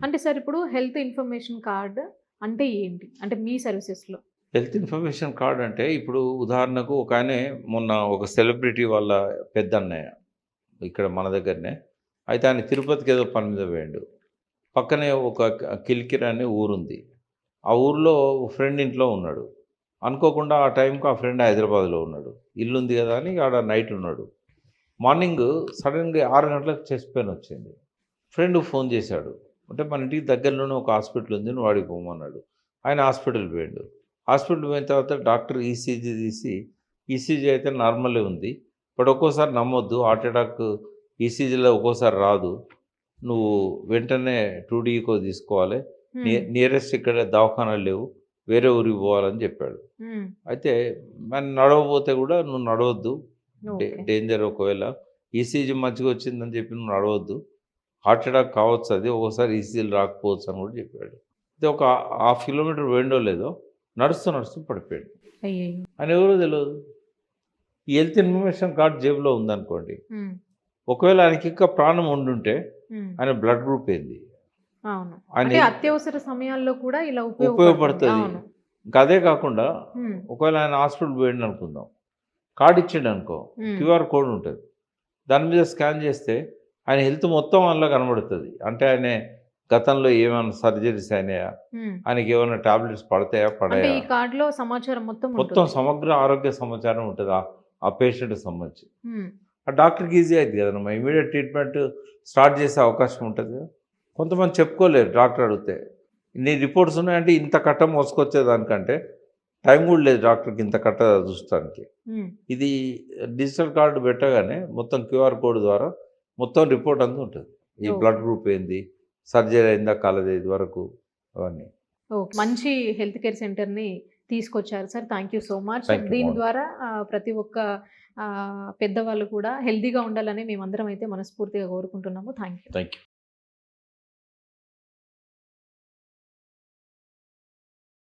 అంటే సార్ ఇప్పుడు health information card అంటే ఏంటి? అంటే మీ సర్వీసెస్‌లో? హెల్త్ ఇన్ఫర్మేషన్ కార్డ్ అంటే ఇప్పుడు ఉదాహరణకు ఒకాయనే మొన్న ఒక సెలబ్రిటీ వాళ్ళ పెద్దన్నయ్య ఇక్కడ మన దగ్గరనే. అయితే ఆయన తిరుపతికి ఏదో పని మీద పోయిండు. పక్కనే ఒక కిలికిరి అనే ఊరుంది. ఆ ఊర్లో ఫ్రెండ్ ఇంట్లో ఉన్నాడు. అనుకోకుండా ఆ టైంకి ఆ ఫ్రెండ్ హైదరాబాద్‌లో ఉన్నాడు. ఇల్లుంది గదా అని ఆడ నైట్ ఉన్నాడు. మార్నింగ్ సడెన్‌గా 6 గంటలకు చెస్ట్ పెయిన్ వచ్చింది. ఫ్రెండ్‌కి ఫోన్ చేశాడు. అంటే మన ఇంటికి దగ్గరలోనే ఒక హాస్పిటల్ ఉంది. నువ్వు ఆడికి పొమ్మన్నాడు. ఆయన హాస్పిటల్ పోయిండు. హాస్పిటల్ పోయిన తర్వాత డాక్టర్ ఈసీజీ తీసి, ఈసీజీ అయితే నార్మలే ఉంది. బట్ ఒక్కోసారి నమ్మొద్దు. హార్ట్ అటాక్ ఈసీజీలో ఒక్కోసారి రాదు. నువ్వు వెంటనే 2డీకో తీసుకోవాలి. హ్మ్. నియరెస్ట్ ఇక్కడ దవాఖానాలు లేవు. వేరే ఊరికి పోవాలని చెప్పాడు. హ్మ్. అయితే మరి నడవబోతే కూడా నువ్వు నడవొద్దు. ఓకే. డేంజర్ ఒకవేళ ఈసీజీ మంచిగా వచ్చిందని చెప్పి నువ్వు నడవొద్దు. హార్ట్ అటాక్ కావచ్చు అది. ఒక్కోసారి ఈసీజీలు రాకపోవచ్చు అని కూడా చెప్పాడు. అయితే ఒక హాఫ్ కిలోమీటర్ పోయిండో లేదో నడుస్తూ, నడుస్తూ పడిపోయాడు. అయ్యయ్యో! ఆయన ఎవరో తెలవదు. ఈ హెల్త్ ఇన్ఫర్మేషన్ కార్డ్ జేబులో ఉందనుకోండి. హ్మ్. ఒకవేళ ఆయనకి ఇంకా ప్రాణం ఉండుంటే హ్మ్. ఆయన బ్లడ్ గ్రూప్ ఏంది? అవును. ఆయన అంటే అత్యవసర సమయాల్లో కూడా ఇలా ఉపయోగపడుతుంది. ఉపయోగపడుతది. అవును. ఇంకా అదే కాకుండా హ్మ్. ఒకవేళ ఆయన హాస్పిటల్ పోయిండనుకుందాం. కార్డ్ ఇచ్చిండనుకో హ్మ్. క్యూఆర్ కోడ్ ఉంటది. దాని మీద స్కాన్ చేస్తే ఆయన హెల్త్ మొత్తం అందులో కనబడుతది. అంటే ఆయన గతంలో ఏమైనా సర్జరీస్ అయినాయా? హ్మ్. ఆయనకేమన్నా టాబ్లెట్స్ పడతాయా? అంటే పడయా? ఈ కార్డ్‌లో సమాచారం మొత్తం మొత్తం ఉంటుంది. సమగ్ర ఆరోగ్య సమాచారం ఉంటది. ఆ పేషెంట్‌కి సంబంధించి. హ్మ్. ఆ డాక్టర్‌కి ఈజీ అయిద్ది కదమ్మా! ఇమ్మీడియేట్ ట్రీట్మెంట్ స్టార్ట్ చేసే అవకాశం ఉంటది కదా! కొంతమంది చెప్పుకోలేరు డాక్టర్ అడిగితే. ఇన్ని రిపోర్ట్స్ ఉన్నాయంటే ఇంత కట్ట మోసుకొచ్చేదానికంటే టైం కూడా లేదు డాక్టర్‌కి ఇంత కట్ట చూస్తానికి. హ్మ్. ఇది డిజిటల్ కార్డ్ పెట్టగానే మొత్తం క్యూఆర్ కోడ్ ద్వారా మొత్తం రిపోర్ట్ అంతా ఉంటది. ఈ బ్లడ్ ఓకే. గ్రూప్ ఏంది? సర్జరీ అయిందా కాలేదా ఇదివరకు అవన్నీ. ఓకే. మంచి హెల్త్ కేర్ సెంటర్‌ని తీసుకొచ్చారు sir. Thank you so much. Thank you దీని మోనిక. ద్వారా ప్రతి ఒక్క పెద్దవాళ్ళు కూడా హెల్తీగా ఉండాలని మేమందరం అయితే మనస్ఫూర్తిగా కోరుకుంటున్నాము. Thank you. Thank you.